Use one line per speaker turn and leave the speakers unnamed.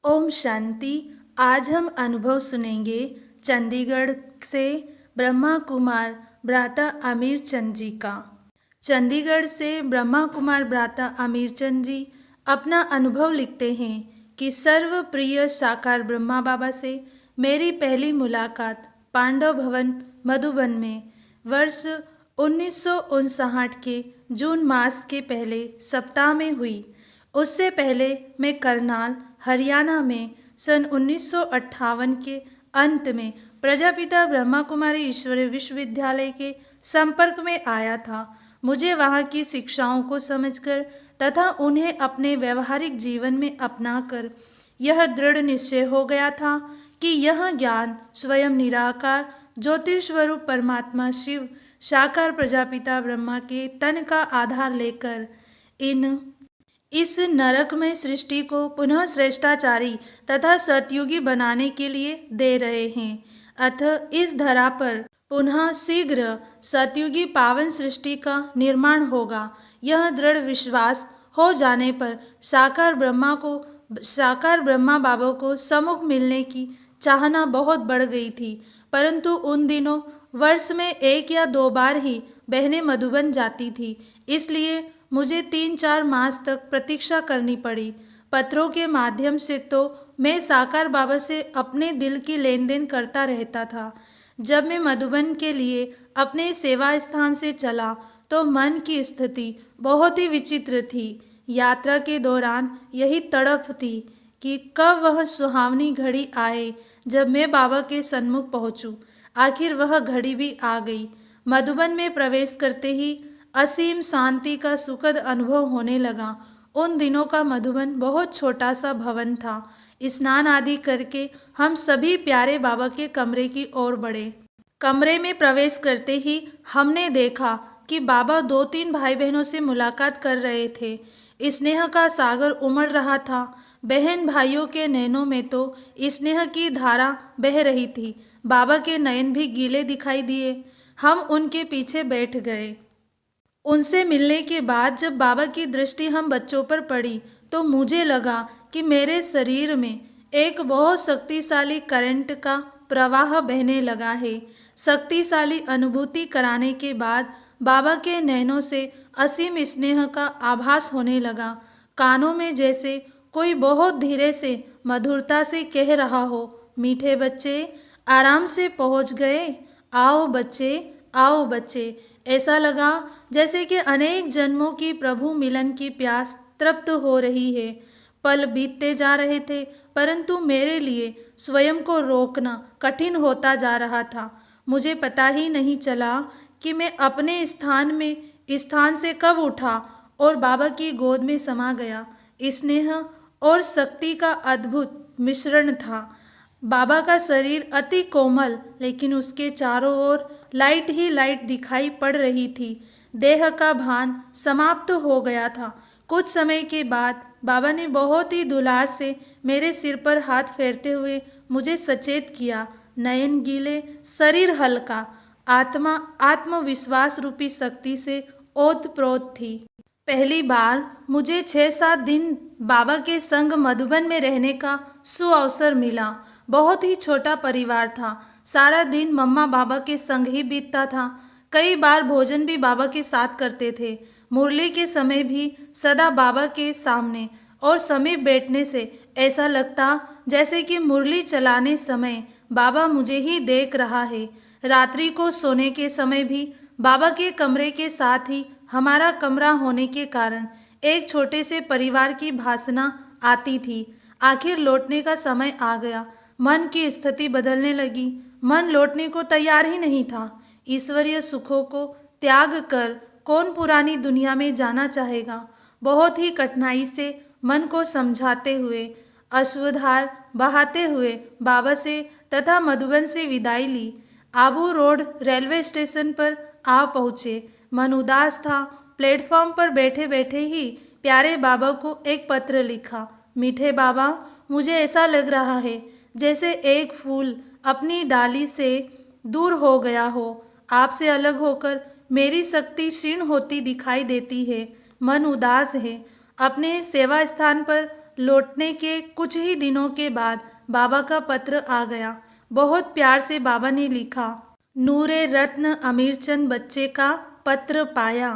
ओम शांति। आज हम अनुभव सुनेंगे चंडीगढ़ से ब्रह्मा कुमार भ्राता आमिर चंद जी का। चंडीगढ़ से ब्रह्मा कुमार भ्राता आमिर चंद जी अपना अनुभव लिखते हैं कि सर्व प्रिय साकार ब्रह्मा बाबा से मेरी पहली मुलाकात पांडव भवन मधुबन में वर्ष 1959 के जून मास के पहले सप्ताह में हुई। उससे पहले मैं करनाल हरियाणा में सन 1958 के अंत में प्रजापिता ब्रह्मा कुमारी ईश्वरीय विश्वविद्यालय के संपर्क में आया था। मुझे वहाँ की शिक्षाओं को समझकर तथा उन्हें अपने व्यवहारिक जीवन में अपनाकर यह दृढ़ निश्चय हो गया था कि यह ज्ञान स्वयं निराकार ज्योतिस्वरूप परमात्मा शिव साकार प्रजापिता ब्रह्मा के तन का आधार लेकर इस नरकमय सृष्टि को पुनः श्रेष्ठाचारी तथा सतयुगी बनाने के लिए दे रहे हैं। अतः इस धरा पर पुनः शीघ्र सतयुगी पावन सृष्टि का निर्माण होगा। यह दृढ़ विश्वास हो जाने पर साकार ब्रह्मा बाबा को सम्मुख मिलने की चाहना बहुत बढ़ गई थी, परंतु उन दिनों वर्ष में 1 या 2 बार ही बहनें मधुबन जाती थी, इसलिए मुझे 3-4 मास तक प्रतीक्षा करनी पड़ी। पत्रों के माध्यम से तो मैं साकार बाबा से अपने दिल की लेन देन करता रहता था। जब मैं मधुबन के लिए अपने सेवा स्थान से चला तो मन की स्थिति बहुत ही विचित्र थी। यात्रा के दौरान यही तड़प थी कि कब वह सुहावनी घड़ी आए जब मैं बाबा के सन्मुख पहुंचूं। आखिर वह घड़ी भी आ गई। मधुबन में प्रवेश करते ही असीम शांति का सुखद अनुभव होने लगा। उन दिनों का मधुबन बहुत छोटा सा भवन था। स्नान आदि करके हम सभी प्यारे बाबा के कमरे की ओर बढ़े। कमरे में प्रवेश करते ही हमने देखा कि बाबा 2-3 भाई बहनों से मुलाकात कर रहे थे। स्नेह का सागर उमड़ रहा था। बहन भाइयों के नैनों में तो स्नेह की धारा बह रही थी। बाबा के नयन भी गीले दिखाई दिए। हम उनके पीछे बैठ गए। उनसे मिलने के बाद जब बाबा की दृष्टि हम बच्चों पर पड़ी तो मुझे लगा कि मेरे शरीर में एक बहुत शक्तिशाली करंट का प्रवाह बहने लगा है। शक्तिशाली अनुभूति कराने के बाद बाबा के नैनों से असीम स्नेह का आभास होने लगा। कानों में जैसे कोई बहुत धीरे से मधुरता से कह रहा हो, मीठे बच्चे आराम से पहुंच गए, आओ बच्चे, आओ बच्चे। ऐसा लगा जैसे कि अनेक जन्मों की प्रभु मिलन की प्यास तृप्त हो रही है। पल बीतते जा रहे थे, परंतु मेरे लिए स्वयं को रोकना कठिन होता जा रहा था। मुझे पता ही नहीं चला कि मैं अपने स्थान से कब उठा और बाबा की गोद में समा गया। स्नेह और शक्ति का अद्भुत मिश्रण था। बाबा का शरीर अति कोमल, लेकिन उसके चारों ओर लाइट ही लाइट दिखाई पड़ रही थी। देह का भान समाप्त हो गया था। कुछ समय के बाद बाबा ने बहुत ही दुलार से मेरे सिर पर हाथ फेरते हुए मुझे सचेत किया। नयन गीले, शरीर हल्का, आत्मा आत्मविश्वास रूपी शक्ति से ओतप्रोत थी। पहली बार मुझे 6-7 दिन बाबा के संग मधुबन में रहने का सुअवसर मिला। बहुत ही छोटा परिवार था। सारा दिन मम्मा बाबा के संग ही बीतता था। कई बार भोजन भी बाबा के साथ करते थे। मुरली के समय भी सदा बाबा के सामने और समीप बैठने से ऐसा लगता जैसे कि मुरली चलाने समय बाबा मुझे ही देख रहा है। रात्रि को सोने के समय भी बाबा के कमरे के साथ ही हमारा कमरा होने के कारण एक छोटे से परिवार की भासना आती थी। आखिर लौटने का समय आ गया। मन की स्थिति बदलने लगी। मन लौटने को तैयार ही नहीं था। ईश्वरीय सुखों को त्याग कर कौन पुरानी दुनिया में जाना चाहेगा। बहुत ही कठिनाई से मन को समझाते हुए, अश्रुधार बहाते हुए बाबा से तथा मधुबन से विदाई ली। आबू रोड रेलवे स्टेशन पर आ पहुँचे। मन उदास था। प्लेटफॉर्म पर बैठे बैठे ही प्यारे बाबा को एक पत्र लिखा। मीठे बाबा, मुझे ऐसा लग रहा है जैसे एक फूल अपनी डाली से दूर हो गया हो। आपसे अलग होकर मेरी शक्ति क्षीण होती दिखाई देती है। मन उदास है। अपने सेवा स्थान पर लौटने के कुछ ही दिनों के बाद बाबा का पत्र आ गया। बहुत प्यार से बाबा ने लिखा, नूरे रत्न अमीरचंद बच्चे का पत्र पाया।